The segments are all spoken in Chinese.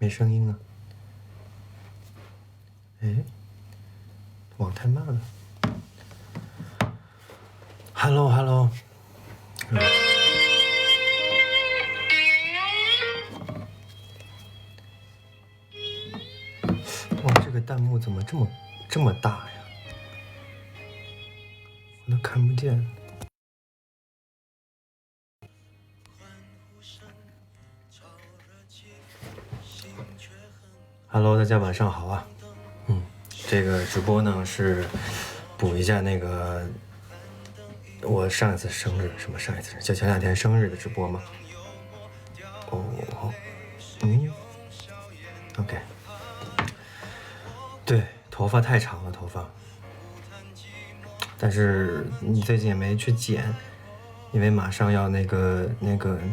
没声音啊。哎，网太慢了。Hello。哇，这个弹幕怎么这么大呀？我都看不见。Hello， 大家晚上好啊。这个直播呢是补一下那个我上一次生日，什么上一次就前2天生日的直播嘛。OK。对，头发太长了，头发。但是你最近也没去剪，因为马上要那个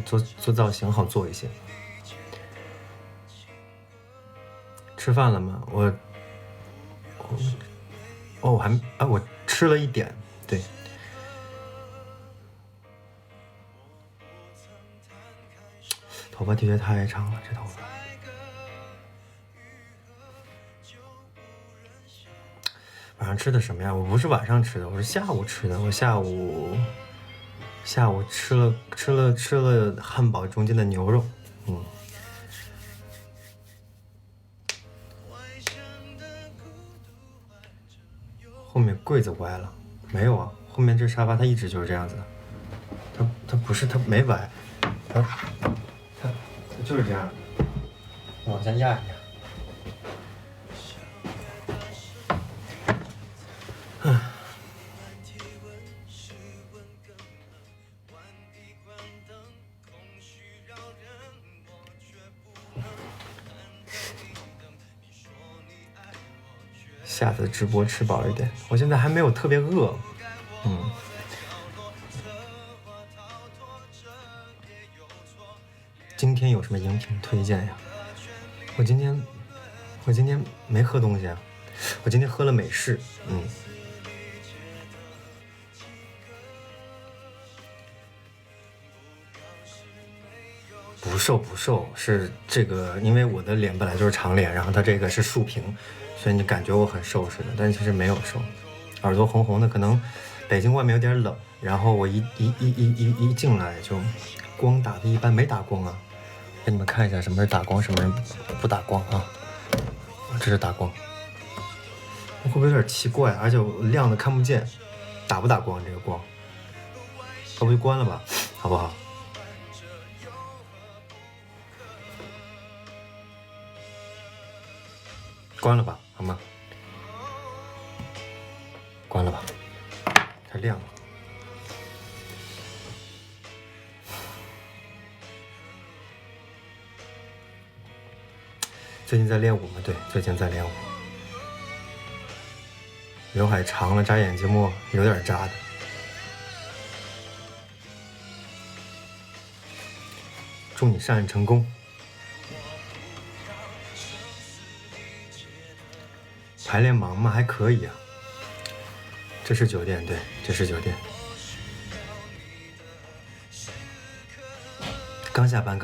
做造型好做一些。吃饭了吗？我吃了一点，对。头发的确太长了，这头发。晚上吃的什么呀？我不是晚上吃的，我是下午吃的。我下午吃了汉堡中间的牛肉。后面柜子歪了？没有啊，后面这沙发它一直就是这样子的。它不是，它没歪，它就是这样。往下压一压。下次直播吃饱一点，我现在还没有特别饿。今天有什么饮品推荐呀？我今天没喝东西啊，我今天喝了美式。不瘦，是这个，因为我的脸本来就是长脸，然后它这个是竖屏，所以你感觉我很瘦似的，但其实没有瘦。耳朵红红的，可能北京外面有点冷，然后我一进来就光打的一般，没打光啊。给你们看一下什么是打光，什么人不打光啊。这是打光，会不会有点奇怪？而且我亮的看不见，打不打光这个光？要不就关了吧，好不好？关了吧，好吗？关了吧，太亮了。最近在练舞吗？对，最近在练舞。刘海长了，扎眼睫毛有点扎的。祝你上任成功。排练忙吗？还可以啊。这是酒店，对，这是酒店。刚下班。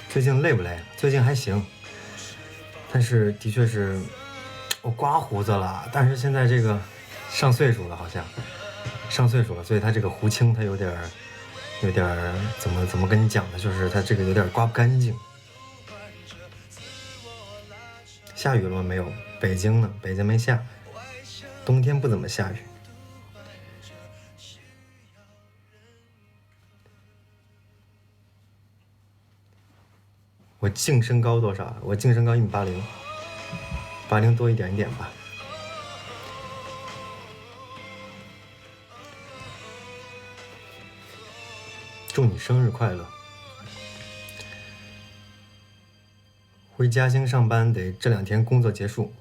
最近累不累？最近还行，但是的确是我刮胡子了，但是现在这个上岁数了，好像上岁数了，所以他这个胡青他有点怎么跟你讲呢？就是他这个有点刮不干净。下雨了吗？没有。北京呢？北京没下，冬天不怎么下雨。我净身高多少？我净身高1.80m，80多一点点吧。祝你生日快乐！回嘉兴上班得这2天工作结束。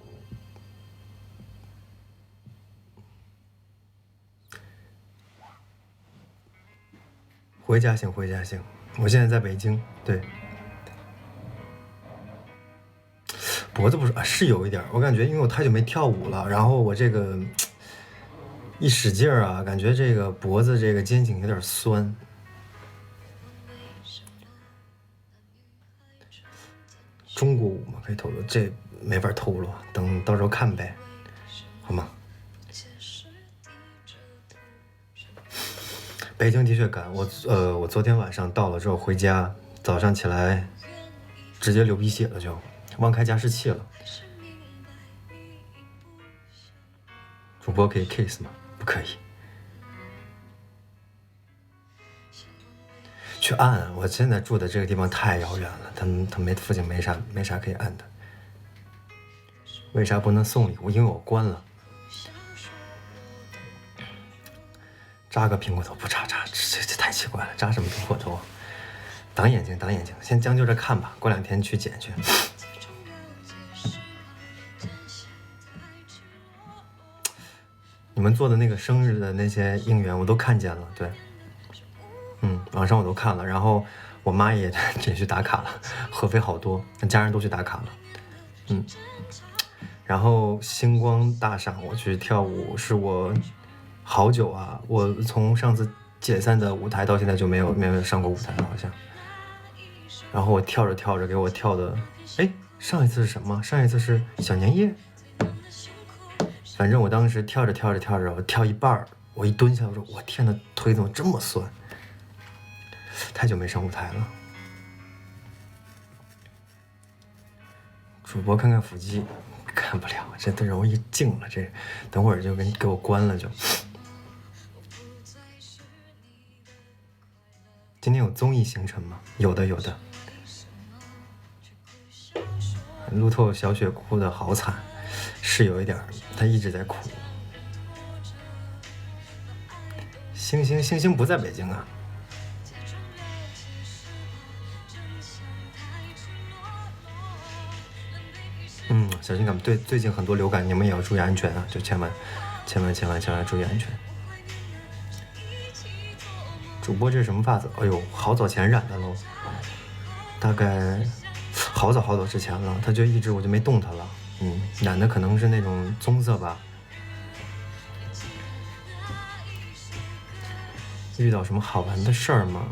回嘉兴，我现在在北京。对，脖子不是是有一点，我感觉因为我太久没跳舞了，然后我这个一使劲啊，感觉这个脖子这个肩颈有点酸。中国舞吗？可以透露，这没法透露，等到时候看呗，好吗？北京的确赶，我昨天晚上到了之后回家，早上起来直接流鼻血了，就忘开加湿器了。主播可以 kiss 吗？不可以。去按，我现在住的这个地方太遥远了，他没附近没啥可以按的。为啥不能送礼物？因为我关了。扎个苹果头不扎，这太奇怪了，扎什么苹果头？挡眼睛，先将就着看吧，过2天去剪去。你们做的那个生日的那些应援我都看见了，对。网上我都看了，然后我妈也去打卡了，合肥好多，家人都去打卡了。然后星光大赏我去跳舞，是我好久啊，我从上次解散的舞台到现在就没有上过舞台了，好像。然后我跳着给我跳的，上一次是什么？上一次是小年夜。反正我当时跳着，我跳一半，我一蹲下，我说我天哪，腿怎么这么酸？太久没上舞台了。主播看看腹肌，看不了，这都容易静了，这等会儿就给我关了就。今天有综艺行程吗？有的。路透小雪哭的好惨，是有一点，他一直在哭。星星不在北京啊。小心感，对，最近很多流感，你们也要注意安全啊，就千万注意安全。主播这是什么发色？哎呦，好早前染的喽，大概好早之前了，它就一直我就没动它了。染的可能是那种棕色吧。遇到什么好玩的事儿吗？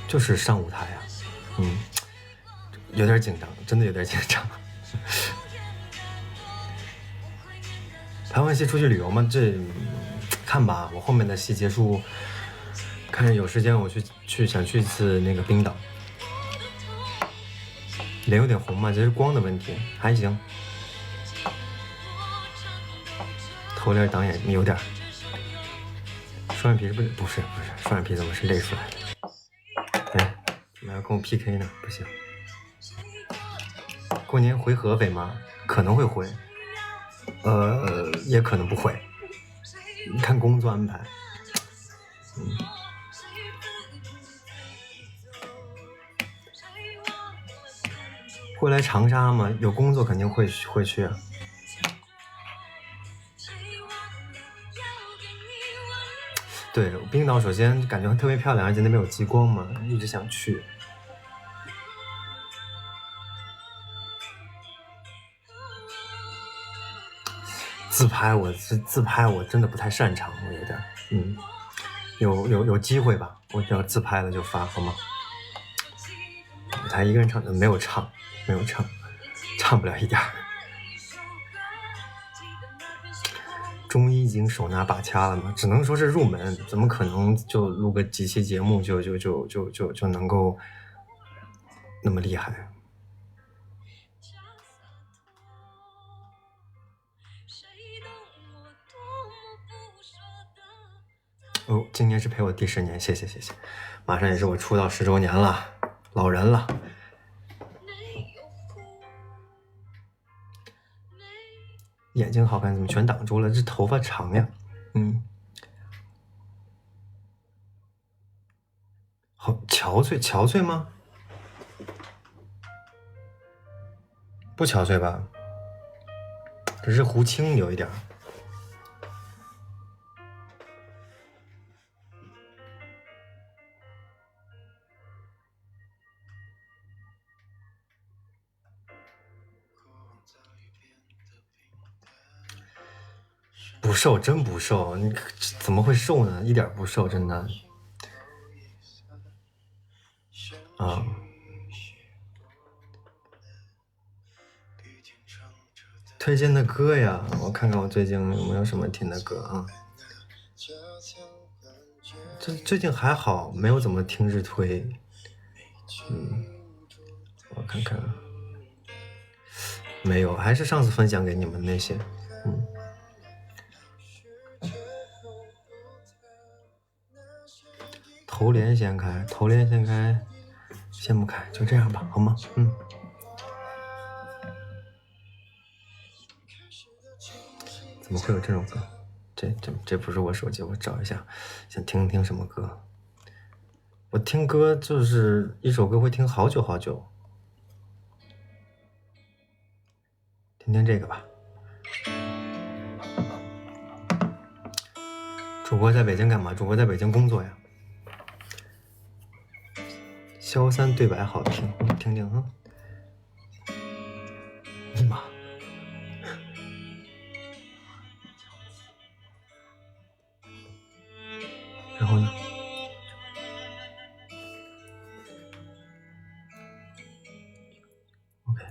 就是上舞台啊，有点紧张，真的有点紧张。台湾系出去旅游吗？这看吧，我后面的戏结束，看着有时间我想去一次那个冰岛。脸有点红嘛，这是光的问题，还行。头脸挡眼有点。双眼皮不是双眼皮，怎么是泪出来的？你们要跟我 PK 呢？不行。过年回合肥吗？可能会回，也可能不回，看工作安排。会来长沙吗？有工作肯定会去。对，冰岛首先感觉特别漂亮，而且那边有极光嘛，一直想去。自拍我真的不太擅长，我有点，有机会吧，我只要自拍了就发，好吗？舞台一个人唱的没有唱，唱不了一点儿。中医已经手拿把掐了嘛，只能说是入门，怎么可能就录个几期节目就能够那么厉害？今年是陪我第10年，谢谢，马上也是我出道10周年了，老人了。眼睛好看，怎么全挡住了？这头发长呀。好憔悴吗？不憔悴吧，只是胡青有一点。不瘦，真不瘦，你怎么会瘦呢？一点不瘦，真的。推荐的歌呀，我看看我最近有没有什么听的歌啊。最近还好，没有怎么听日推。我看看，没有，还是上次分享给你们那些。头帘先开，头帘先开，先不开，就这样吧，好吗？怎么会有这种歌？这不是我手机，我找一下，想听听什么歌。我听歌就是一首歌会听好久好久。听听这个吧。主播在北京干嘛？主播在北京工作呀。萧三对白好听，听听哈。你妈！然后呢？OK。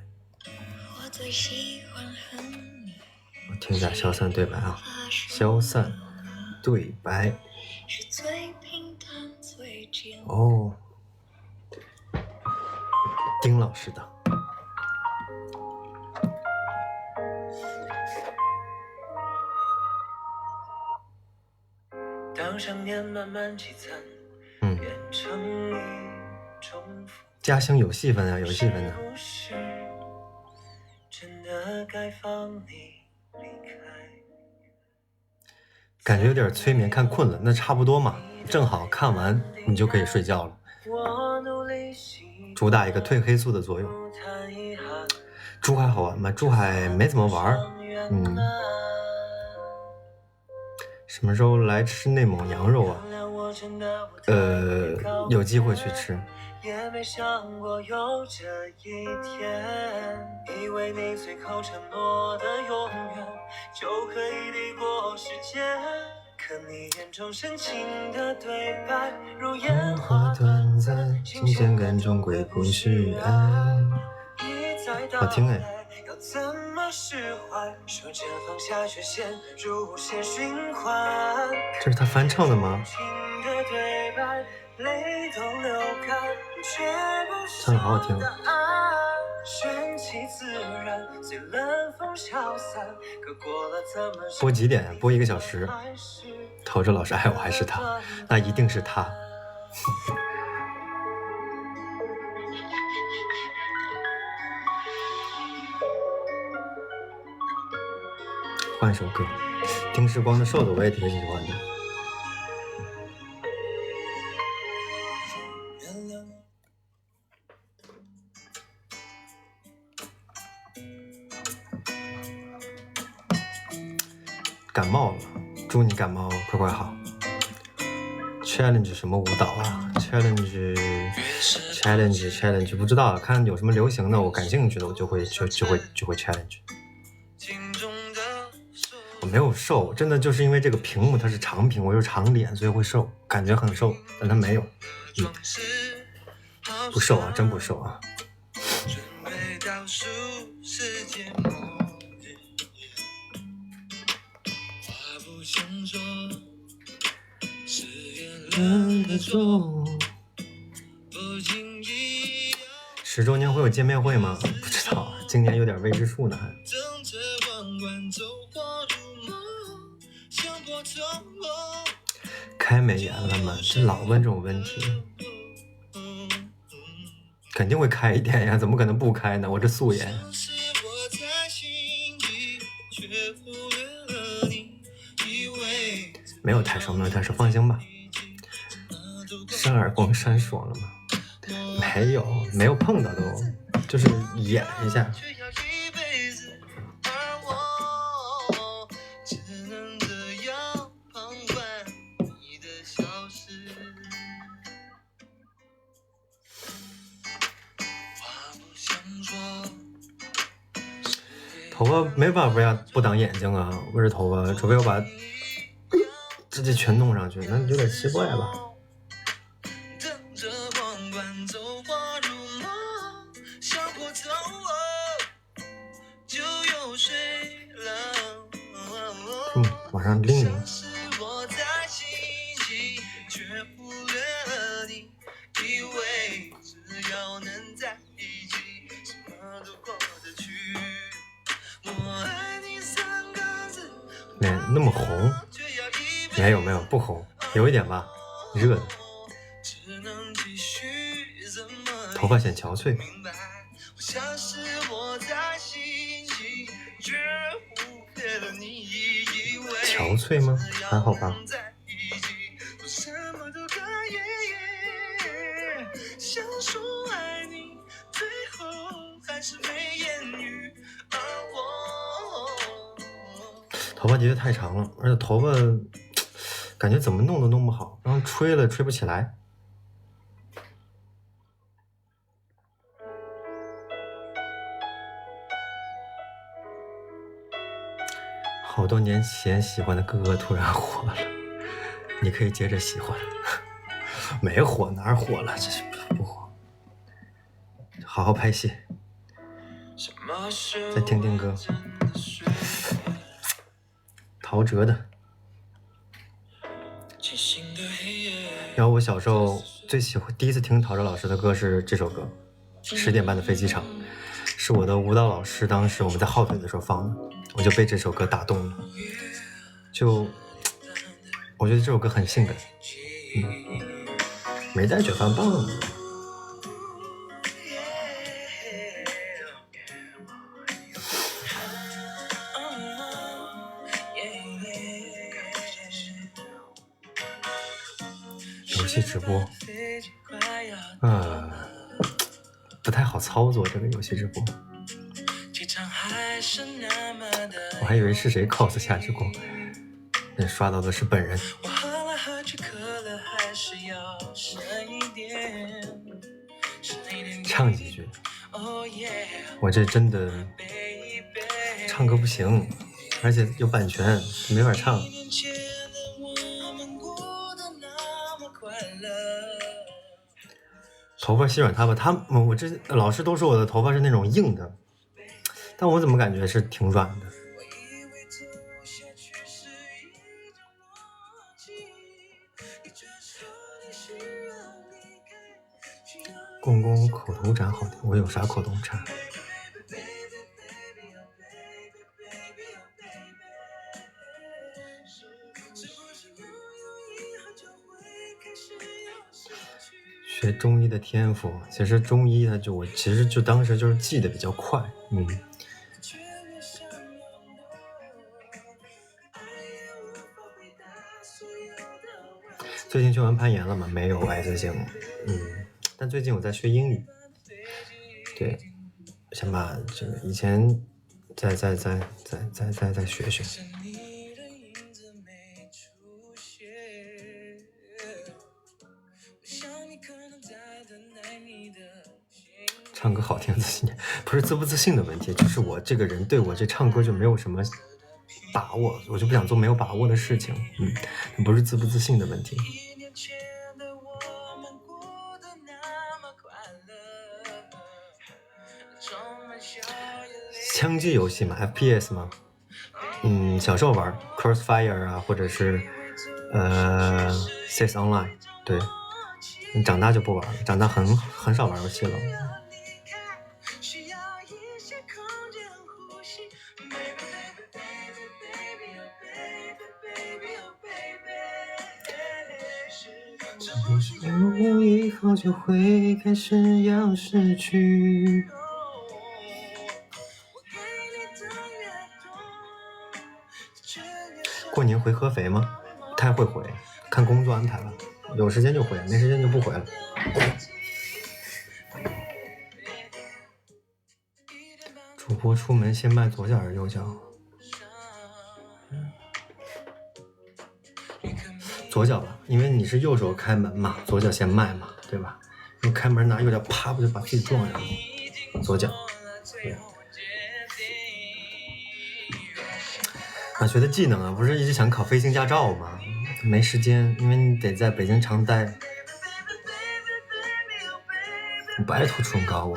我听一下萧三对白啊。萧三对白。哦。丁老师的。当想念慢慢积攒，变成一种家乡有戏份啊，有戏份的。真的该放你离开。感觉有点催眠，看困了，那差不多嘛，正好看完你就可以睡觉了。主打一个褪黑素的作用。珠海好玩吗？珠海没怎么玩。什么时候来吃内蒙羊肉啊？有机会去吃。也没想过有这一天，以为你随口承诺的永远就可以抵过时间，可你眼中深情的对白如烟花短暂，新鲜感终归不是爱。好听哎。要怎么释怀？说着放下却陷入无限循环。这是他翻唱的吗？唱的好好听。播几点？播1个小时。陶喆老师爱我还是他？那一定是他。换首歌，听时光的瘦子我也挺喜欢的。感冒了，祝你感冒快快好。Challenge 什么舞蹈啊 ？Challenge 不知道，看有什么流行的，我感兴趣的我就会 Challenge。我没有瘦，真的就是因为这个屏幕它是长屏，我又长脸，所以会瘦，感觉很瘦，但它没有。不瘦啊，真不瘦啊。10周年会有见面会吗？不知道，今年有点未知数呢还。开美颜了吗？这老问这种问题。肯定会开一点呀，怎么可能不开呢？我这素颜。没有太瘦，没有太瘦，放心吧。扇耳光扇爽了吗？没有碰到都，就是演一下。头发没办法呀，不挡眼睛啊，我这头发，除非我把直接全弄上去，那有点奇怪吧。就有谁往上拎拎。脸那么红，你还有没有？不红，有一点吧，热的。头发显憔悴。憔悴吗？还好吧。头发的确太长了，而且头发感觉怎么弄都弄不好，然后吹了吹不起来。好多年前喜欢的哥哥突然火了，你可以接着喜欢。没火，哪儿火了？这是不火。好好拍戏，再听听歌。陶喆的。然后我小时候第一次听陶喆老师的歌是这首歌，10点半的飞机场，是我的舞蹈老师当时我们在号腿的时候放的，我就被这首歌打动了。我觉得这首歌很性感。没带卷发棒。游戏直播，不太好操作这个游戏直播。我还以为是谁 cos 夏之光，那刷到的是本人。唱几句，我这真的唱歌不行，而且有版权，没法唱。头发细软塌吧，我这老师都说我的头发是那种硬的，但我怎么感觉是挺软的？公公口头禅好听，我有啥口头禅？学中医的天赋，其实中医我其实就当时就是记得比较快，最近学完攀岩了吗？没有哎，最近，但最近我在学英语，对，想把这个以前再学学。唱歌好听自信，不是自不自信的问题，就是我这个人对我这唱歌就没有什么把握，我就不想做没有把握的事情，不是自不自信的问题。枪击游戏嘛 FPS 嘛，小时候玩 Crossfire 啊，或者是CS Online， 对，长大就不玩了，长大很少玩游戏了。我以后就会开始要失去。过年回合肥吗？不太会回，看工作安排了，有时间就回，没时间就不回了。主播出门先迈左脚还是右脚？左脚吧，因为你是右手开门嘛，左脚先迈嘛，对吧？你开门拿右脚啪，不就把自己撞上了？左脚。对。学的技能啊，不是一直想考飞行驾照吗？没时间，因为你得在北京常待。我不爱涂唇膏我。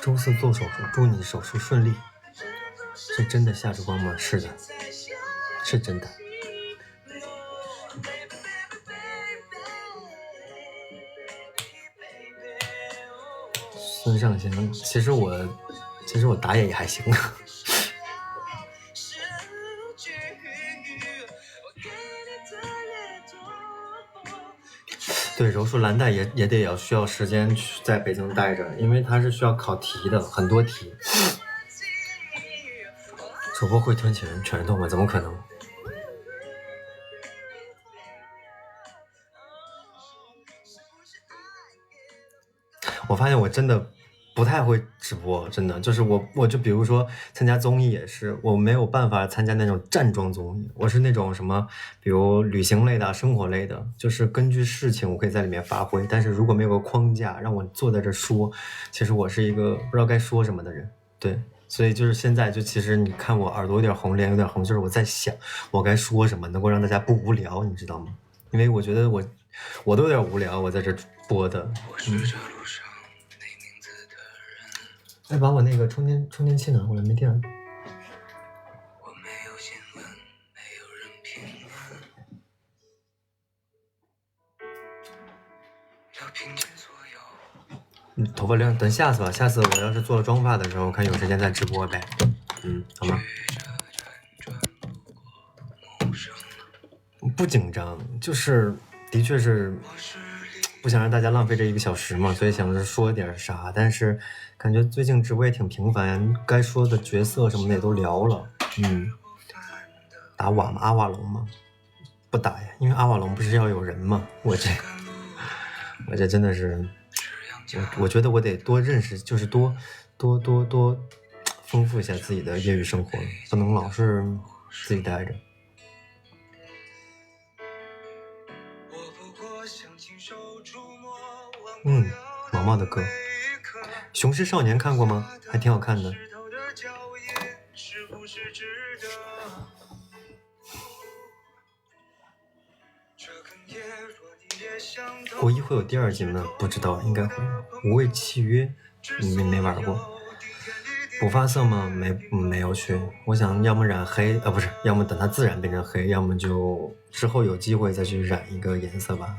周四做手术，祝你手术顺利。是真的夏之光吗？是的，是真的。孙尚香，其实我打野也还行。对，柔术蓝带也得需要时间去在北京待着，因为它是需要考题的，很多题。主播会吞全动吗？怎么可能？我发现我真的不太会直播，真的就是我就比如说参加综艺也是，我没有办法参加那种站桩综艺，我是那种什么，比如旅行类的、生活类的，就是根据事情我可以在里面发挥，但是如果没有个框架让我坐在这说，其实我是一个不知道该说什么的人，对，所以就是现在就其实你看我耳朵有点红，脸有点红，就是我在想我该说什么能够让大家不无聊，你知道吗？因为我觉得我都有点无聊，我在这播的。哎，把我那个充电器拿过来，没电了。头发亮，等下次吧。下次我要是做了妆发的时候，看有时间再直播呗。好吗？不紧张，就是的确是不想让大家浪费这1个小时嘛，所以想着说点啥，但是感觉最近直播也挺频繁，该说的角色什么的也都聊了。打瓦吗？阿瓦隆吗？不打呀，因为阿瓦隆不是要有人吗？我这真的是，我觉得我得多认识，就是多丰富一下自己的业余生活，不能老是自己待着。毛毛的歌，《雄狮少年》看过吗？还挺好看的。国一会有第2季吗？不知道，应该会。无畏契约，没玩过。补发色吗？没有去。我想要么染黑，不是，要么等它自然变成黑，要么就之后有机会再去染一个颜色吧。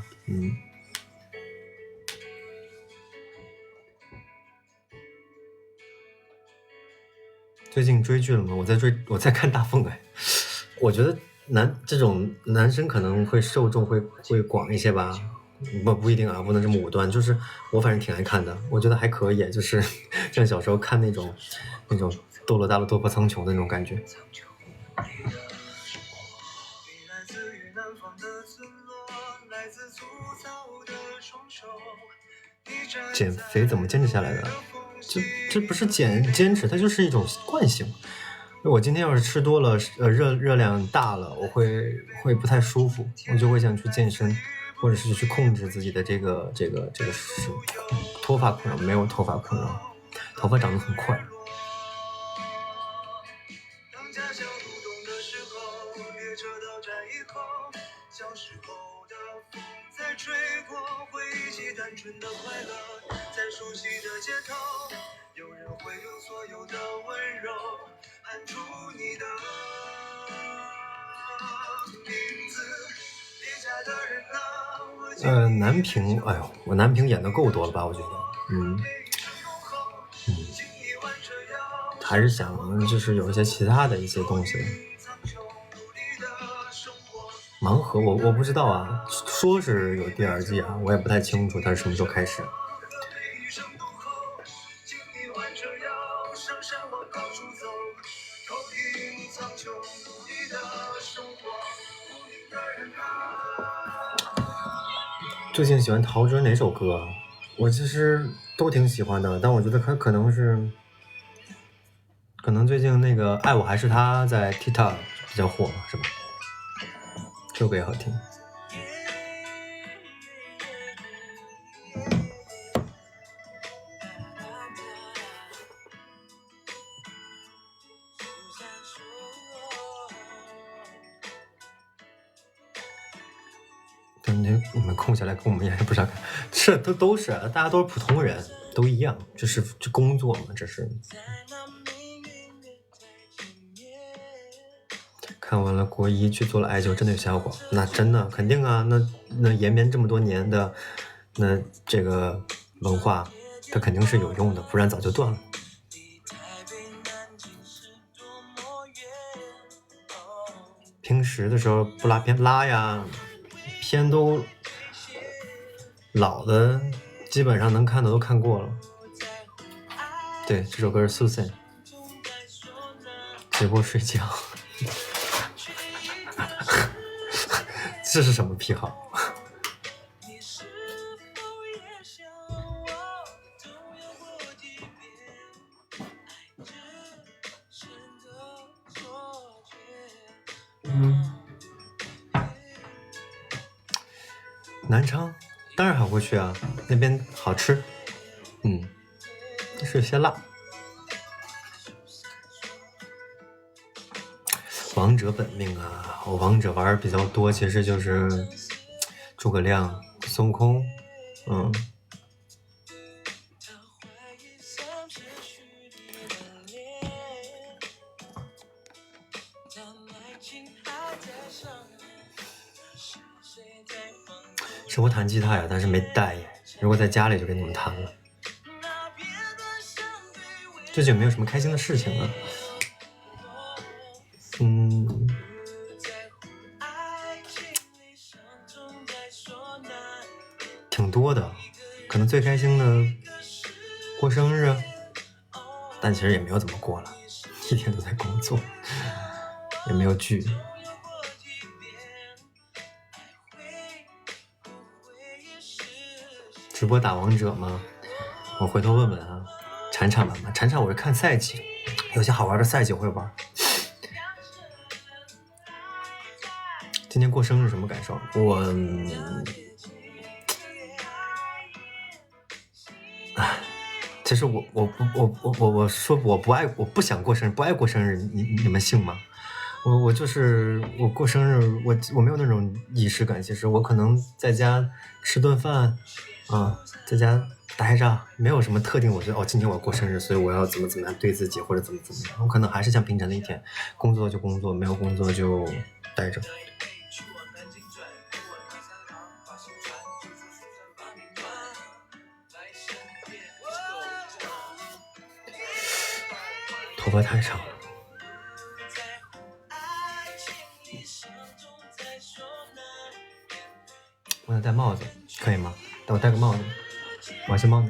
最近追剧了吗？我在看大凤哎。我觉得这种男生可能会受众会广一些吧，不一定啊，不能这么武断。就是我反正挺爱看的，我觉得还可以，就是像小时候看那种斗罗大陆斗破苍穹的那种感觉。减肥怎么坚持下来的？这不是坚持，它就是一种惯性。我今天要是吃多了，热量大了，我会不太舒服，我就会想去健身，或者是去控制自己的这个脱发困扰。没有脱发困扰，头发长得很快。南平，哎呦，我南平演的够多了吧？我觉得，还是想就是有一些其他的一些东西。盲盒我不知道啊，说是有第2季啊，我也不太清楚它是什么时候开始。最近喜欢陶喆哪首歌？我其实都挺喜欢的，但我觉得他可能最近那个爱我还是他在 TikTok 比较火嘛，是吧？这首歌也好听。你们空下来跟我们也不是，这都是大家都是普通人。都一样，就工作嘛，这是。看完了国一去做了艾灸，真的有效果？那真的肯定啊，那延绵这么多年的那这个文化，它肯定是有用的，不然早就断了。平时的时候不拉片拉呀，片都老的基本上能看的都看过了。对，这首歌是 Susan。直播睡觉。这是什么癖好？南昌当然好过去啊，那边好吃。是有些辣。王者本命啊，我王者玩比较多，其实就是诸葛亮、孙悟空，是我弹吉他呀，但是没带耶。如果在家里就给你们弹了。最近有没有什么开心的事情啊？挺多的，可能最开心的过生日，但其实也没有怎么过了，一天都在工作，也没有聚。直播打王者吗？我回头问问啊。铲铲玩吗？铲铲我是看赛季，有些好玩的赛季我会玩。今天过生日什么感受？其实我说我不爱，我不想过生日，不爱过生日，你们信吗？我就是我过生日，我没有那种仪式感。其实我可能在家吃顿饭，在家待着，没有什么特定。我觉得今天我要过生日，所以我要怎么样对自己，或者怎么样。我可能还是像平常的一天，工作就工作，没有工作就待着。头发太长了。我想戴帽子，可以吗？带我戴个帽子。王心帽呢？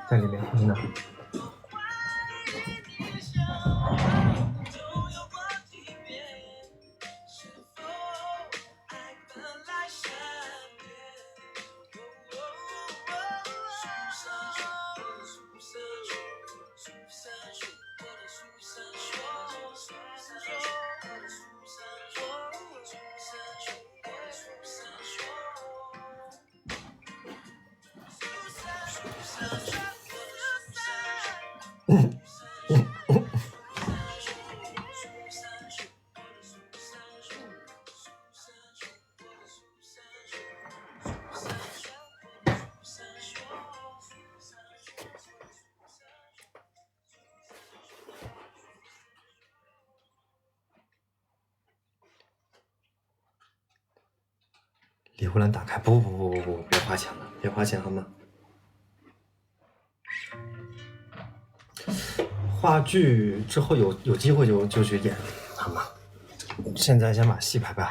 在里面，你呢？李胡兰打开，不，别花钱了，别花钱好吗？话剧之后有机会就去演，好吗？现在先把戏排好。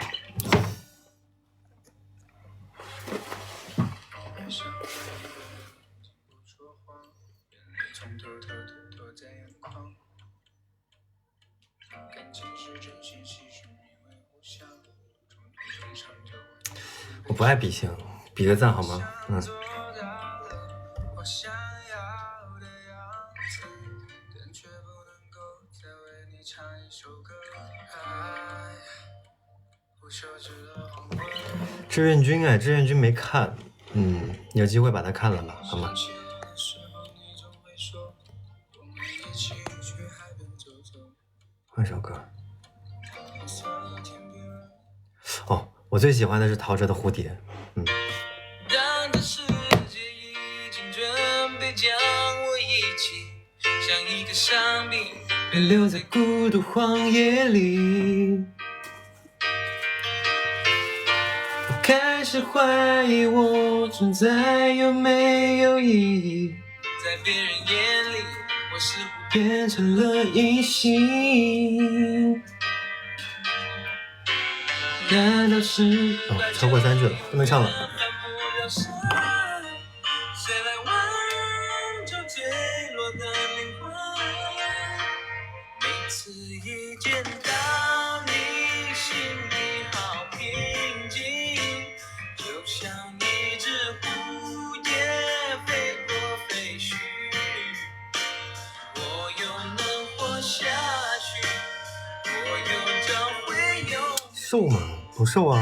我不爱比心，比个赞好吗？志愿军志愿军没看，有机会把它看了吧，好吗？换首歌。我最喜欢的是陶喆的《蝴蝶》。将我遗弃，像一个伤兵被留在孤独荒野里。我开始怀疑我存在有没有意义，在别人眼里我似乎变成了隐形。难道是超过3句了，不能唱了。每次一见到你，心里好平静，就像一只蝴蝶飞过废墟，我又能活下去，我又将会有瘦吗？不瘦啊。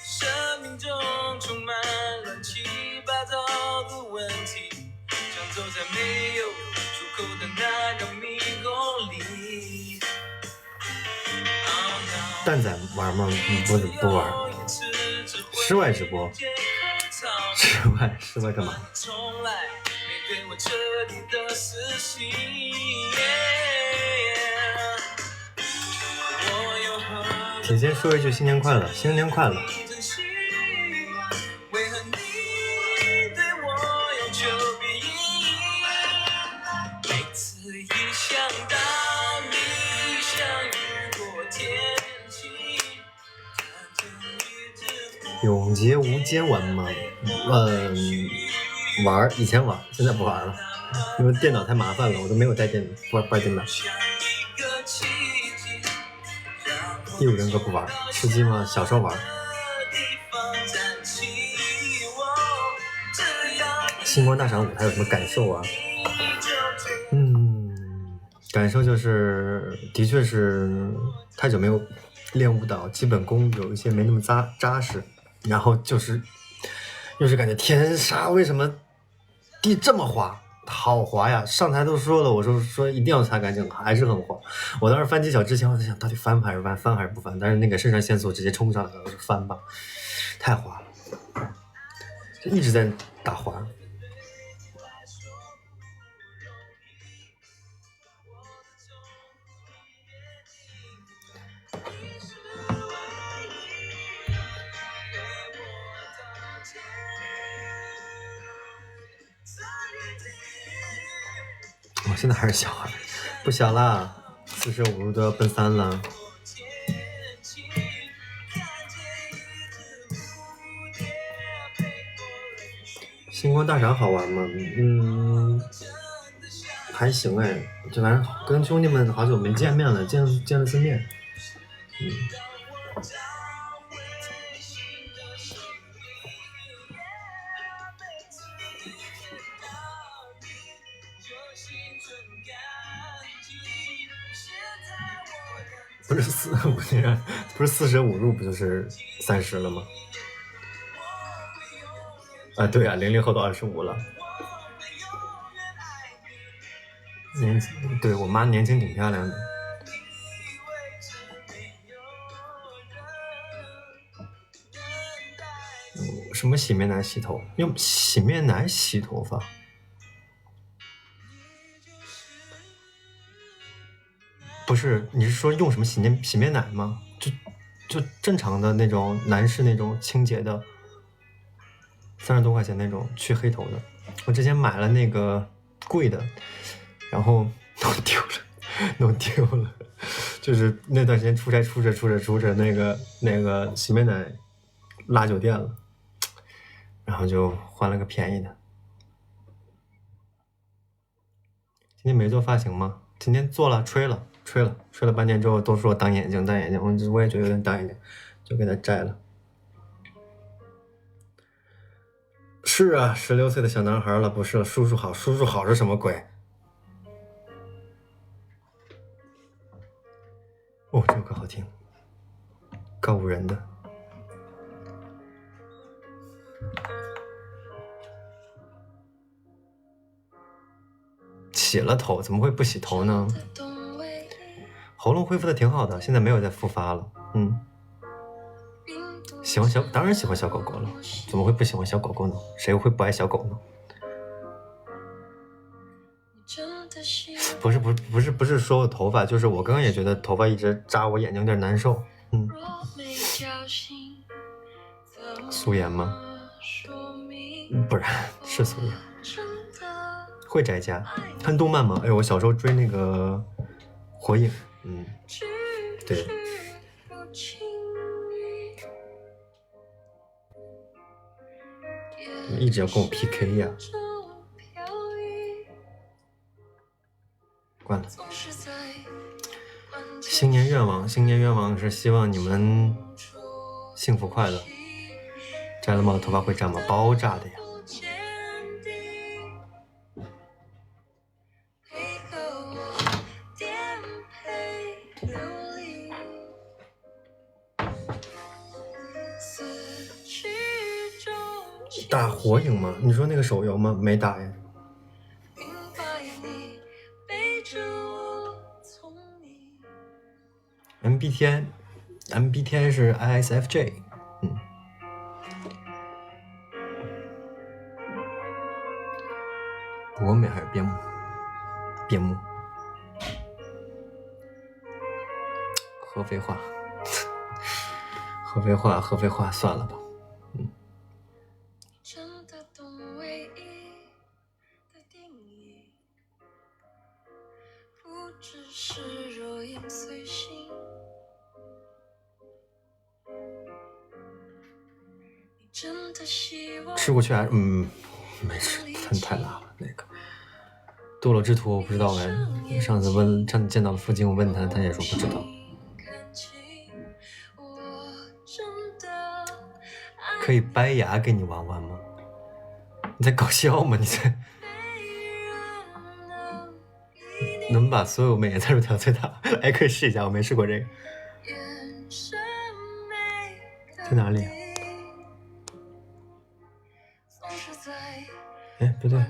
生命中充满乱七八糟的问题，像走在没有出口的那个迷宫里。蛋仔玩吗？不玩。室外直播？室外干嘛？请先说一句新年快乐，新年快乐。永劫无间玩吗？玩，以前玩，现在不玩了，因为电脑太麻烦了，我都没有带电脑，玩电脑。第5人格不玩，吃鸡吗？小时候玩。星光大赏舞台有什么感受啊？感受就是，的确是太久没有练舞蹈，基本功有一些没那么扎实，然后又是感觉天杀，为什么地这么滑？好滑呀！上台都说了，我说一定要擦干净，还是很滑。我当时翻技巧之前，我在想到底翻还是翻，翻还是不翻？但是那个肾上腺素直接冲上来了，我说翻吧，太滑了，就一直在打滑。我现在还是小孩，不小啦，45度都要奔3了。星光大赏好玩吗？还行哎，就反正跟兄弟们好久没见面了，见了次面。不是45入不就是30了吗？啊，对啊，00后都25了。对，我妈年轻挺漂亮的。什么洗面奶洗头？用洗面奶洗头发？不是，你是说用什么洗面奶吗？就正常的那种男士那种清洁的，30多块钱那种去黑头的。我之前买了那个贵的，然后弄丢了。就是那段时间出差出着那个洗面奶落酒店了，然后就换了个便宜的。今天没做发型吗？今天做了，吹了半天之后都说挡眼睛，我也觉得有点挡眼睛，就给它摘了。是啊，16岁的小男孩了，不是了，叔叔好是什么鬼？哦，这首歌好听，告五人的。洗了头，怎么会不洗头呢？喉咙恢复的挺好的，现在没有再复发了。喜欢当然喜欢小狗狗了，怎么会不喜欢小狗狗呢？谁会不爱小狗呢？不是说我头发，就是我刚刚也觉得头发一直扎我眼睛有点难受。素颜吗？不然是素颜。会宅家，看动漫吗？哎，我小时候追那个火影，对。一直要跟我 PK 呀！关了。新年愿望是希望你们幸福快乐。摘了帽子头发会炸吗？包炸的呀！打火影吗？你说那个手游吗？没打呀。MBTI 是 ISFJ，博美还是边牧？边牧。合肥话，合肥话，算了吧。吃过去还没吃，太辣了。那个堕落之徒我不知道哎，上次见到了附近，我问他也说不知道。可以掰牙给你玩玩吗？你在搞笑吗？你在能把所有美颜参数调最大？哎，可以试一下，我没试过这个。在哪里？哎，不对。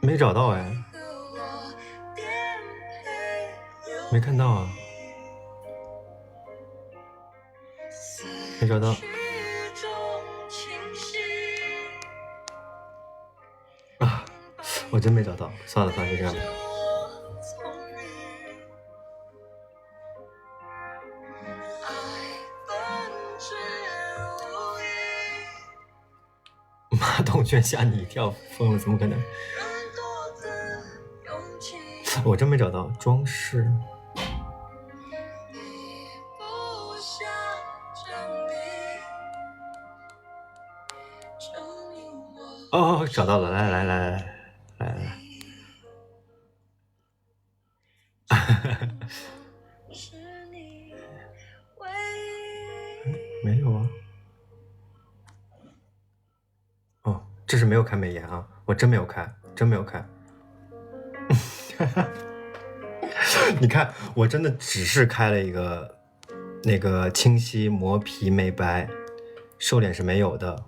没找到哎，没看到啊，没找到啊，我真没找到，算了，就这样吧。马桶居然吓你一跳，疯了，怎么可能？我真没找到装饰。哦，找到了，来。没有啊。哦，这是没有开美颜啊，我真没有开。你看，我真的只是开了一个那个清晰磨皮美白，瘦脸是没有的。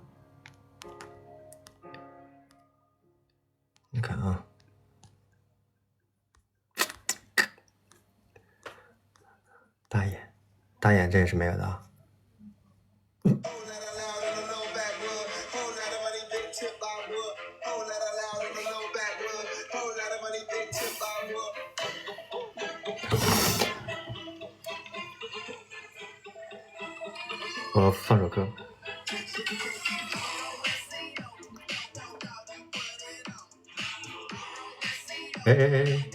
你看啊，大眼这也是没有的啊。我放首歌。哎。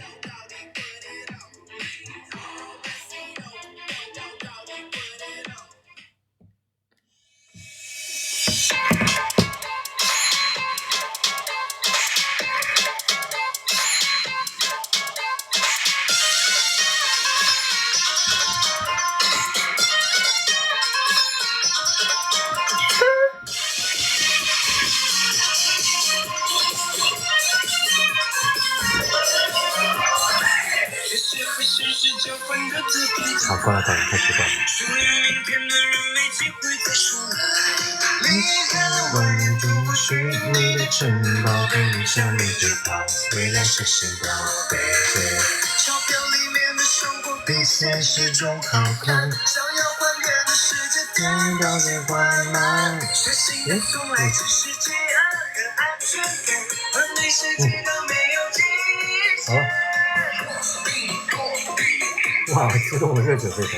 好，关了，太习惯了。我是你的城堡，给你下面最好，未来是新的飞飞。钞票里面的生活比现实中好看，想要还原的世界天都在缓慢。学习的从来只是饥饿和安全感，而你是几个没有极限。哇，激动的热血沸腾。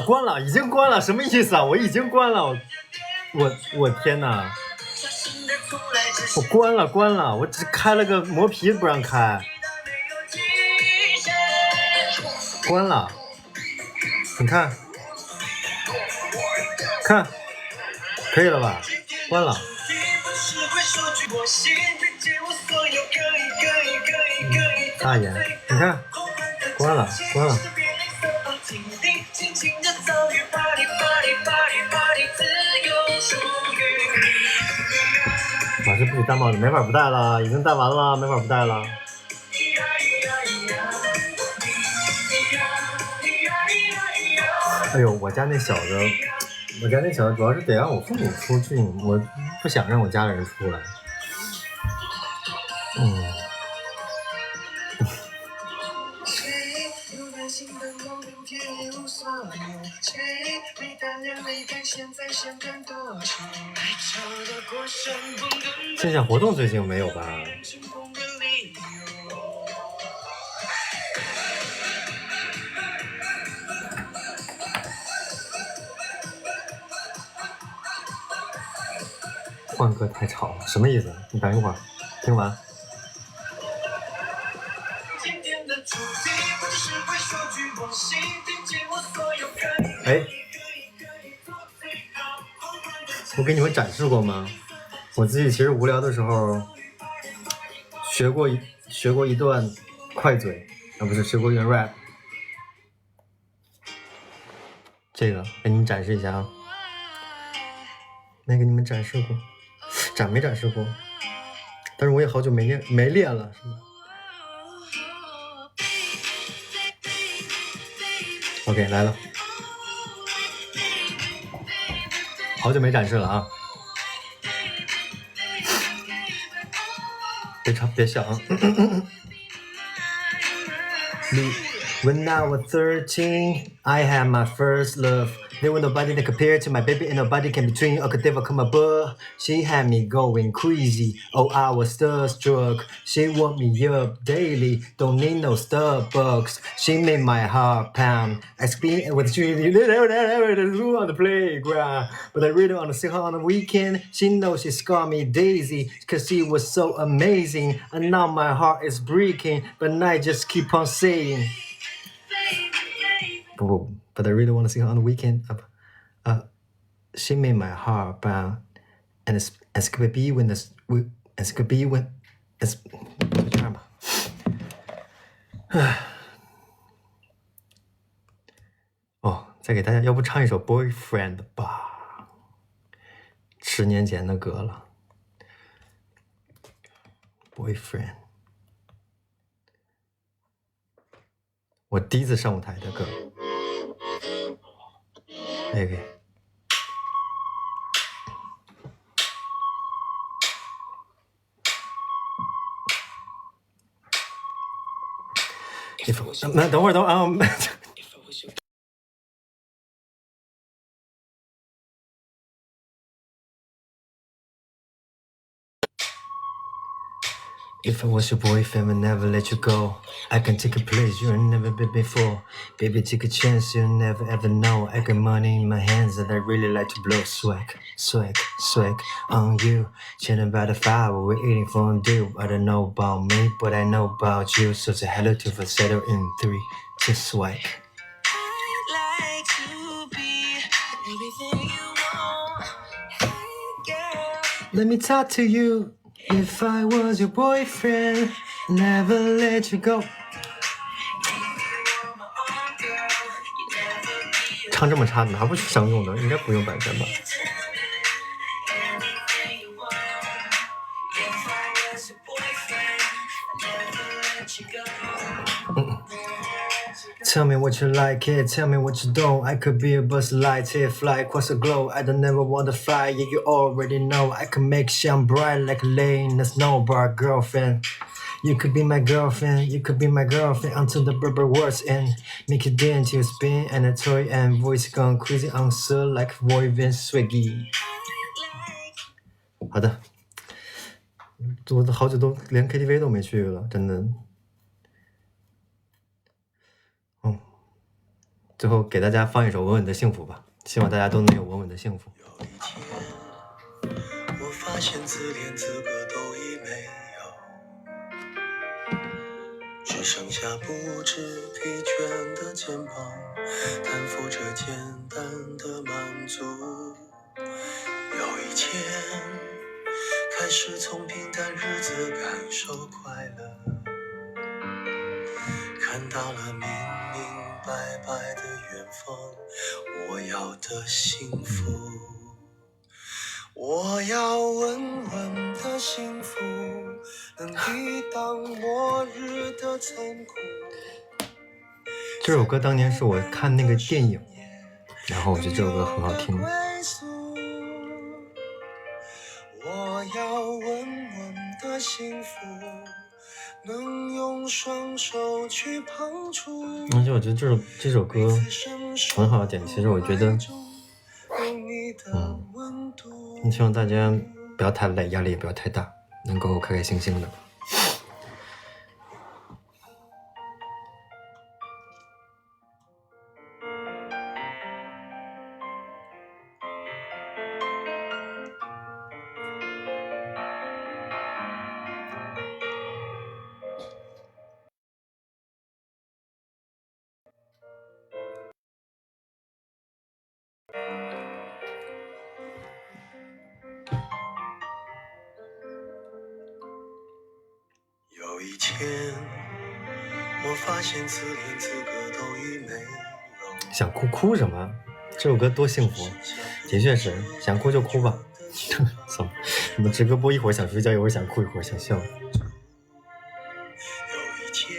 关了，已经关了，什么意思啊？我已经关了，我天哪！我关了，我只开了个磨皮不让开，关了，你看，可以了吧？关了。大爷，你看，关了。老师不许戴帽子，没法不戴了，已经戴完了，没法不戴了。哎呦，我家那小子主要是得让我父母出去，我不想让我家里人出来。线下活动最近没有吧？换歌太吵了，什么意思？你等一会儿，听完。哎，我给你们展示过吗？我自己其实无聊的时候学过一段快嘴，不是学过一段 rap。这个给你们展示一下啊，没给你们展示过，没展示过，但是我也好久没练了，是吗 ？OK， 来了，好久没展示了啊，别笑啊。When I was 13, I had my first love. There was nobody that compared to my baby, and nobody came between or could ever come above. She had me going crazy. Oh, I was starstruck. She woke me up daily. Don't need no Starbucks. She made my heart pound. I screamed with she on the playground, but I really want to see her on the weekend. She knows she scarred me daisy, cause she was so amazing. And now my heart is breaking, but I just keep on saying. But I really want to see her on the weekend. She made my heart pound, and it's gonna be when it's gonna be when it's 就这样吧。哦，再给大家，要不唱一首《Boyfriend》吧，10年前的歌了，《Boyfriend》，我第一次上舞台的歌。OK。那等会儿啊。If I was your boyfriend, I'd never let you go. I can take a place you ain't never been before. Baby, take a chance, you'll never ever know. I got money in my hands and I really like to blow. Swag, swag, swag on you. Chatting about the fire, we're eating fondue. I don't know about me, but I know about you. So say hello to falsetto in 3, 2, swag. I'd like to be everything you want. Hey, girl. Let me talk to you. If I was your boyfriend, never let you go. 唱这么差，拿不去商用的，应该不用版权吧？Tell me what you like it, tell me what you don't. I could be a bus light it, fly across the globe. I don't never want to fly, yeah, you already know. I can make shine bright like a lane in a snowbar, girlfriend. You could be my girlfriend, you could be my girlfriend until the rubber words end. Make it dance to spin and a toy and voice gone crazy on sir like Voivin Swiggy. 好的，我好久都连 KTV 都没去了，真的。最后给大家放一首稳稳的幸福吧，希望大家都能有稳稳的幸福。有一天，我发现自恋资格都已没有，只剩下不知疲倦的肩膀，担负着简单的满足。有一天，开始从平淡日子感受快乐，看到了明明白白的远方，我要的幸福，我要稳稳的幸福，能抵挡末日的残酷。这首歌当年是我看那个电影，然后我觉得这首歌很好听。我要稳稳的幸福，能用双手去碰触。而且我觉得这首歌很好点，其实我觉得，希望大家不要太累，压力也不要太大，能够开开心心的。有一天，我发现自恋资格都已没有。想哭哭什么？这首歌多幸福，的确是想哭就哭吧。操，怎么直歌播一会儿想睡觉，一会儿想哭，一会儿想笑。有一天，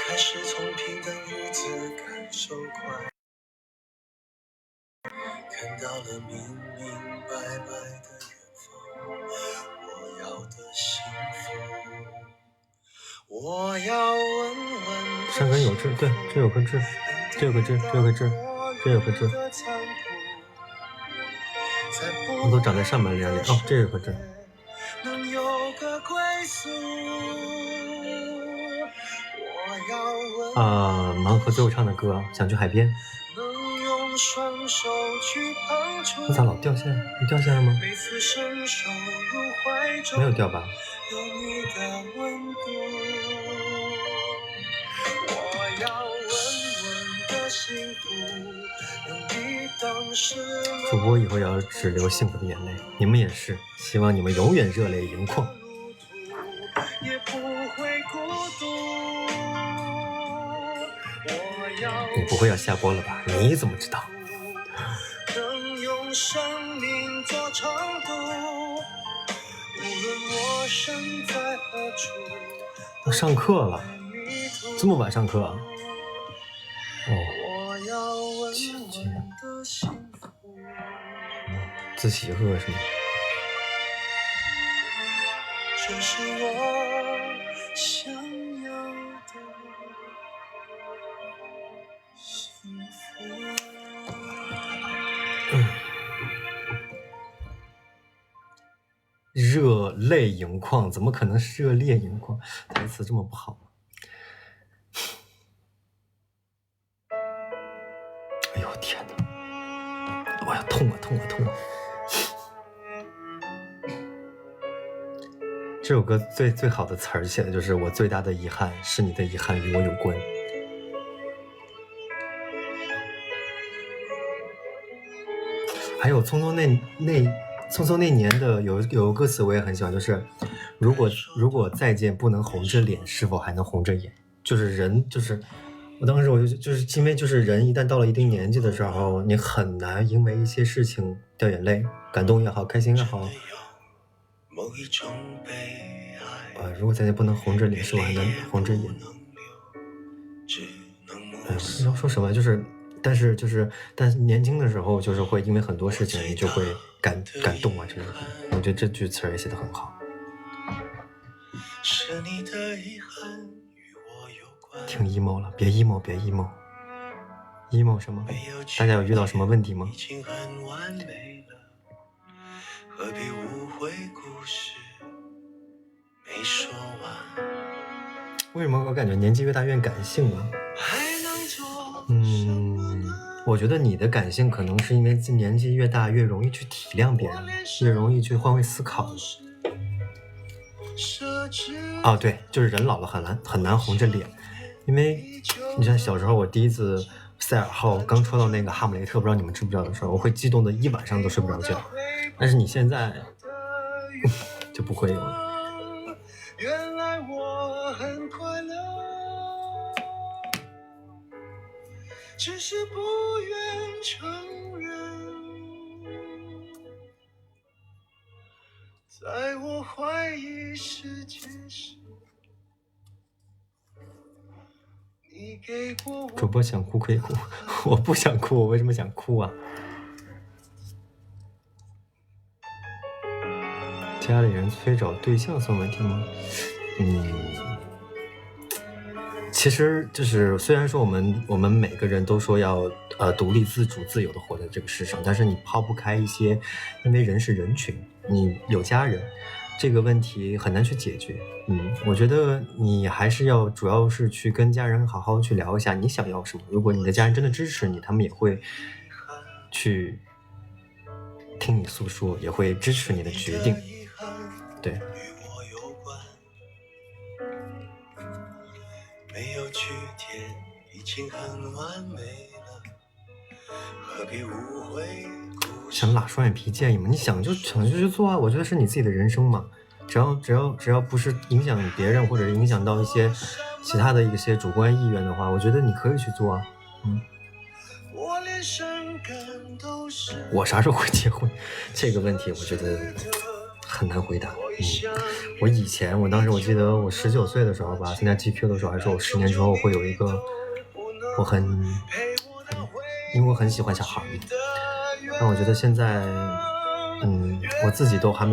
开始从平淡日子感受快，看到了明明白白的远方，我要的幸福。我要稳稳。山根有志，对，这有个志，这有个志，这有个志，这有个志。我都长在上半脸里。哦，这有个志。啊，盲盒最后唱的歌，想去海边。你咋老掉线？你掉线了吗？没有掉吧？主播以后要只流幸福的眼泪，你们也是，希望你们永远热泪盈眶。你不会要下播了吧？你怎么知道？能用生命做长度，无论我身在何处。我上课了，这么晚上课啊？哦，姐，自习课是吗？这是我想要的幸福。热泪盈眶，怎么可能是热烈盈眶？台词这么不好吗？哎呦天哪！哎呀，痛啊痛啊痛啊！这首歌最好的词儿写的就是我最大的遗憾是你的遗憾与我有关。还有匆匆那年的有个歌词我也很喜欢，就是如果再见不能红着脸，是否还能红着眼？就是人就是我当时就是因为就是人一旦到了一定年纪的时候，你很难因为一些事情掉眼泪，感动也好，开心也好。如果再见不能红着脸，是否还能红着眼？要说什么但是年轻的时候就是会因为很多事情你就会感动啊，就是我觉得这句词也写得很好。挺 emo 了，别 emo 别 emo 什么？大家有遇到什么问题吗？何必误会故事没说完？为什么我感觉年纪越大越感性啊？我觉得你的感性可能是因为年纪越大越容易去体谅别人，越容易去换位思考。哦，对，就是人老了很难红着脸，因为你像小时候我第一次赛尔号刚抽到那个哈姆雷特，不知道你们知不知道的时候，我会激动的一晚上都睡不着觉。但是你现在就不会有了。原来我很快乐，只是不愿承认，在我怀疑世界时，你给过我。主播想哭可以哭，我不想哭，我为什么想哭啊？家里人催找对象算问题吗？其实就是虽然说我们每个人都说要独立自主自由的活在这个世上，但是你抛不开一些，因为人是人群，你有家人，这个问题很难去解决。我觉得你还是要主要是去跟家人好好去聊一下你想要什么，如果你的家人真的支持你，他们也会去听你诉说，也会支持你的决定。对，没有句点已经很完美了，何必误会？想拉双眼皮建议吗？你想就去做啊，我觉得是你自己的人生嘛，只要不是影响别人或者影响到一些其他的一些主观意愿的话，我觉得你可以去做啊。我啥时候会结婚？这个问题我觉得很难回答。我当时我记得我19岁的时候吧，参加 GQ 的时候还说我10年之后会有一个因为我很喜欢小孩嘛，但我觉得现在我自己都还不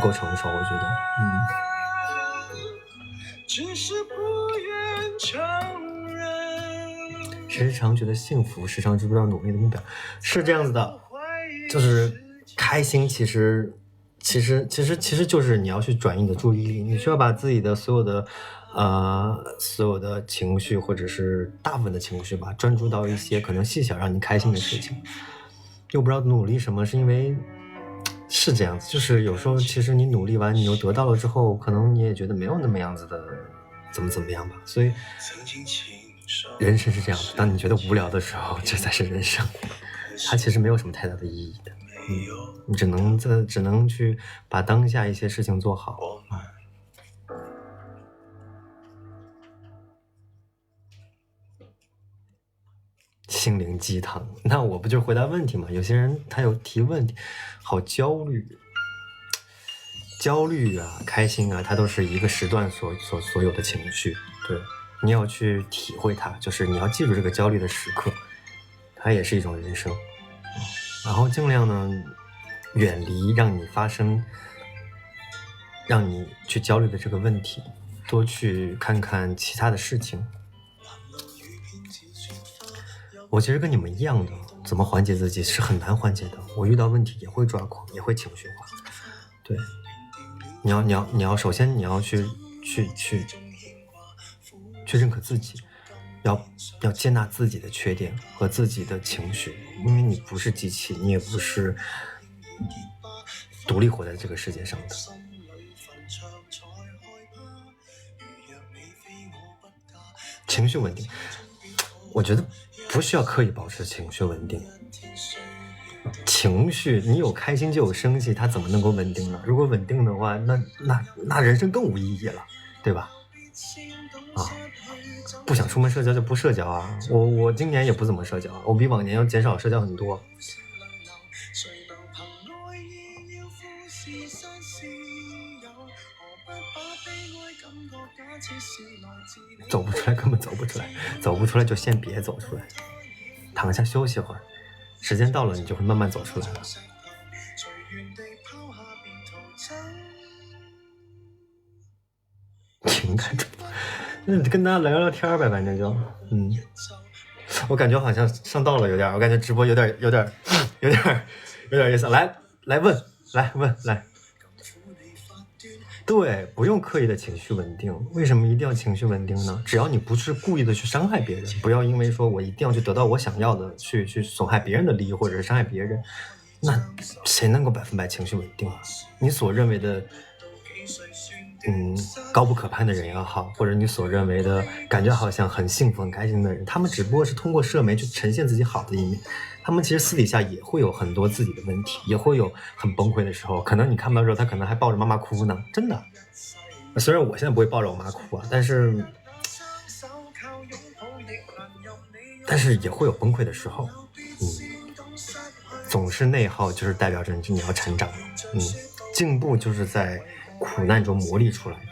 够成熟，我觉得只是不愿承认。时常觉得幸福，时常知不知道努力的目标，是这样子的，就是开心其实就是你要去转移你的注意力，你需要把自己的所有的情绪或者是大部分的情绪吧，专注到一些可能细小让你开心的事情。又不知道努力什么，是因为是这样子，就是有时候其实你努力完你又得到了之后，可能你也觉得没有那么样子的怎么样吧。所以人生是这样的，当你觉得无聊的时候，这才是人生，它其实没有什么太大的意义的。你只能去把当下一些事情做好。心灵鸡汤，那我不就回答问题吗？有些人他有提问题，好焦虑啊，开心啊，它都是一个时段所有的情绪。对，你要去体会它，就是你要记住这个焦虑的时刻，它也是一种人生。然后尽量呢远离让你发生让你去焦虑的这个问题，多去看看其他的事情。我其实跟你们一样的，怎么缓解自己是很难缓解的，我遇到问题也会抓狂，也会情绪化，对，你要首先你要去认可自己，要接纳自己的缺点和自己的情绪，因为你不是机器，你也不是独立活在这个世界上的。情绪稳定，我觉得不需要刻意保持情绪稳定。情绪，你有开心就有生气，它怎么能够稳定呢？如果稳定的话，那人生更无意义了，对吧？啊，不想出门社交就不社交啊！我今年也不怎么社交，我比往年要减少社交很多。走不出来，根本走不出来，走不出来就先别走出来，躺下休息会儿，时间到了你就会慢慢走出来了。情感主播，那跟大家聊聊天呗，反正就我感觉好像上道了有点，我感觉直播有点意思。来问。对，不用刻意的情绪稳定。为什么一定要情绪稳定呢？只要你不是故意的去伤害别人，不要因为说我一定要去得到我想要的，去损害别人的利益或者是伤害别人，那谁能够100%情绪稳定啊？你所认为的高不可攀的人也好，或者你所认为的感觉好像很幸福很开心的人，他们只不过是通过社媒去呈现自己好的一面，他们其实私底下也会有很多自己的问题，也会有很崩溃的时候，可能你看不到的时候，他可能还抱着妈妈哭呢，真的。虽然我现在不会抱着我妈哭啊，但是也会有崩溃的时候。总是内耗就是代表着你要成长。进步就是在苦难中磨砺出来的。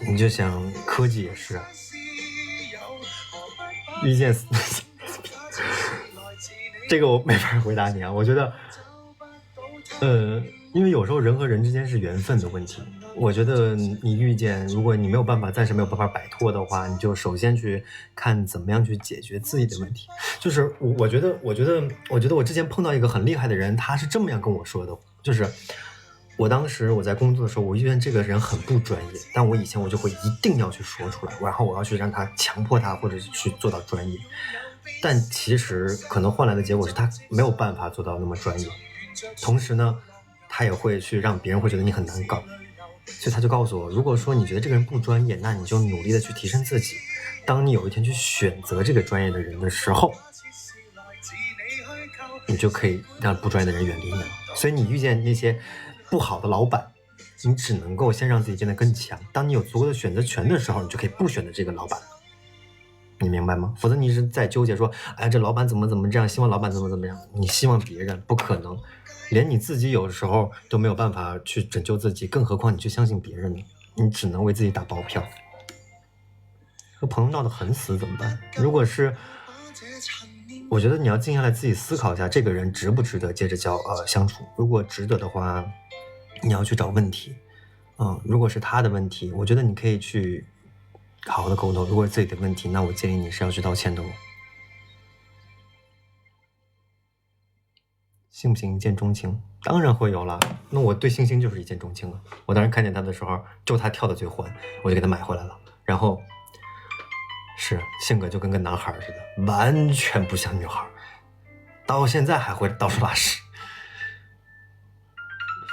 你就想科技也是啊，遇见这个我没法回答你啊。我觉得因为有时候人和人之间是缘分的问题，我觉得你遇见，如果你暂时没有办法摆脱的话，你就首先去看怎么样去解决自己的问题。就是我觉得我之前碰到一个很厉害的人，他是这么样跟我说的，就是我当时我在工作的时候，我遇见这个人很不专业，但我以前我就会一定要去说出来，然后我要去让他强迫他，或者是去做到专业。但其实可能换来的结果是他没有办法做到那么专业，同时呢，他也会去让别人会觉得你很难搞。所以他就告诉我，如果说你觉得这个人不专业，那你就努力的去提升自己。当你有一天去选择这个专业的人的时候，你就可以让不专业的人远离你。所以你遇见那些不好的老板，你只能够先让自己变得更强。当你有足够的选择权的时候，你就可以不选择这个老板。你明白吗？否则你一直在纠结说，哎，这老板怎么这样，希望老板怎么样，你希望别人不可能，连你自己有的时候都没有办法去拯救自己，更何况你去相信别人呢？你只能为自己打包票。和朋友闹得很死怎么办？如果是，我觉得你要静下来自己思考一下，这个人值不值得接着相处。如果值得的话，你要去找问题。如果是他的问题，我觉得你可以去好好的沟通。如果是自己的问题，那我建议你是要去道歉的。信不信一见钟情？当然会有了。那我对星星就是一见钟情了。我当时看见他的时候，就他跳的最欢，我就给他买回来了。然后是性格就跟个男孩似的，完全不像女孩，到现在还会到处拉屎。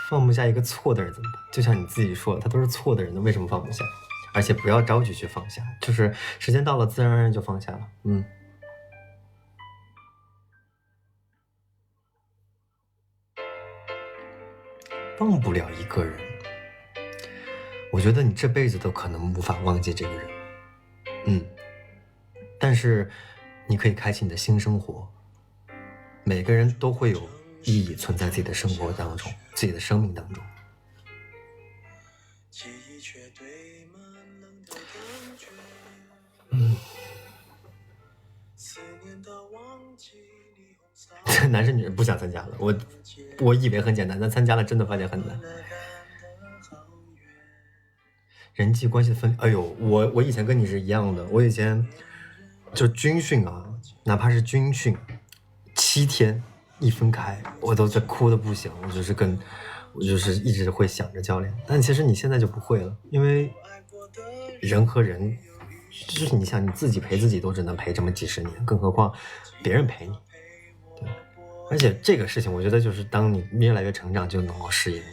放不下一个错的人怎么办？就像你自己说，他都是错的人的，为什么放不下？而且不要着急去放下，就是时间到了，自然而然就放下了。忘不了一个人，我觉得你这辈子都可能无法忘记这个人。但是你可以开启你的新生活。每个人都会有意义存在自己的生活当中，自己的生命当中。男生女人不想参加了，我以为很简单，但参加了真的发现很难。人际关系的分，哎呦，我以前跟你是一样的，我以前就军训啊，哪怕是军训7天，一分开，我都在哭的不行，我就是一直会想着教练。但其实你现在就不会了，因为人和人，就是你想你自己陪自己都只能陪这么几十年，更何况别人陪你。对，而且这个事情，我觉得就是当你越来越成长，就能够适应了。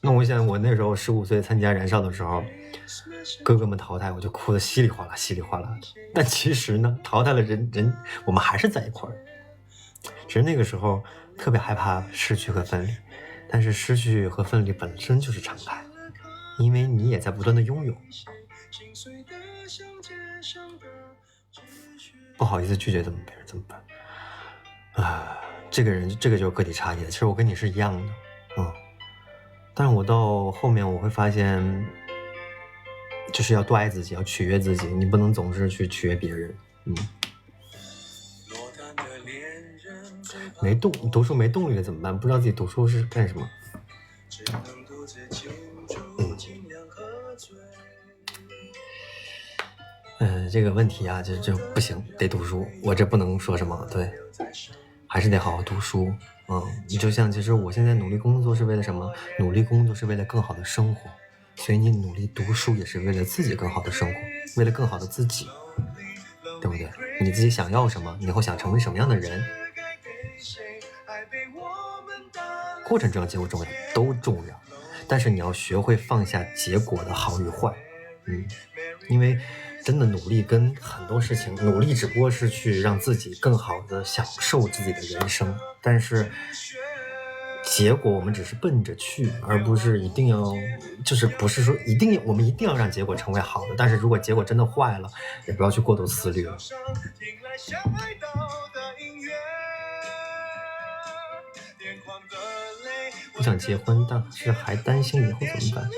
那我想，我那时候15岁参加燃烧的时候，哥哥们淘汰，我就哭得稀里哗啦稀里哗啦的。但其实呢，淘汰了人，我们还是在一块儿。只是那个时候特别害怕失去和分离，但是失去和分离本身就是常态，因为你也在不断的拥有。不好意思拒绝怎么办？这个就是个体差异的。其实我跟你是一样的，但是我到后面我会发现，就是要多爱自己，要取悦自己，你不能总是去取悦别人。没读书没动力了怎么办？不知道自己读书是干什么。这个问题啊，就不行，得读书。我这不能说什么，对，还是得好好读书。你就像，其实我现在努力工作是为了什么？努力工作是为了更好的生活，所以你努力读书也是为了自己更好的生活，为了更好的自己，对不对？你自己想要什么？你以后想成为什么样的人？过程重要，结果重要，都重要，但是你要学会放下结果的好与坏。因为真的努力跟很多事情，努力只不过是去让自己更好的享受自己的人生，但是结果我们只是奔着去，而不是一定要，就是不是说我们一定要让结果成为好的，但是如果结果真的坏了，也不要去过度思虑了。不想结婚，但是还担心以后怎么办？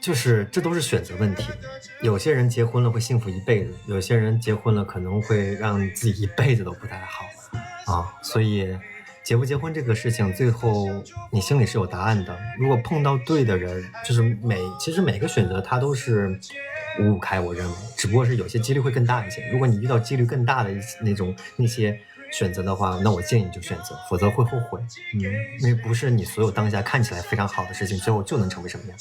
就是这都是选择问题。有些人结婚了会幸福一辈子，有些人结婚了可能会让自己一辈子都不太好所以结不结婚这个事情，最后你心里是有答案的。如果碰到对的人，就是其实每个选择它都是5-5开，我认为，只不过是有些几率会更大一些。如果你遇到几率更大的那些选择的话，那我建议你就选择，否则会后悔。因为不是你所有当下看起来非常好的事情，最后就能成为什么样。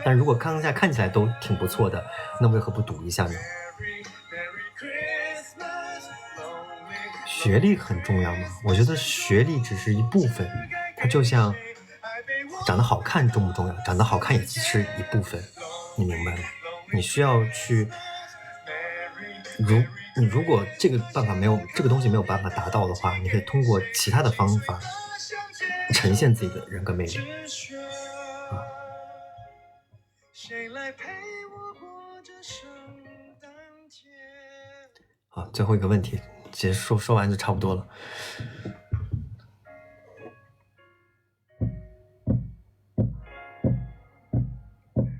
但如果当下看起来都挺不错的，那为何不赌一下呢？学历很重要吗？我觉得学历只是一部分，它就像长得好看重不重要？长得好看也是一部分，你明白吗？你需要去，你如果这个东西没有办法达到的话，你可以通过其他的方法呈现自己的人格魅力。好，最后一个问题结束，说完就差不多了。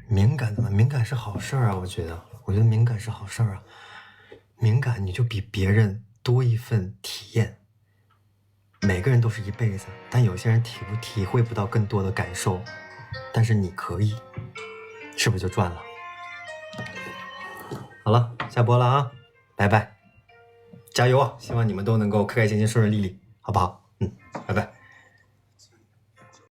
敏感怎么？敏感是好事啊，我觉得敏感是好事啊。敏感你就比别人多一份体验。每个人都是一辈子，但有些人体会不到更多的感受，但是你可以，是不是就赚了？好了，下播了啊，拜拜，加油啊！希望你们都能够开开心心、顺顺利利，好不好？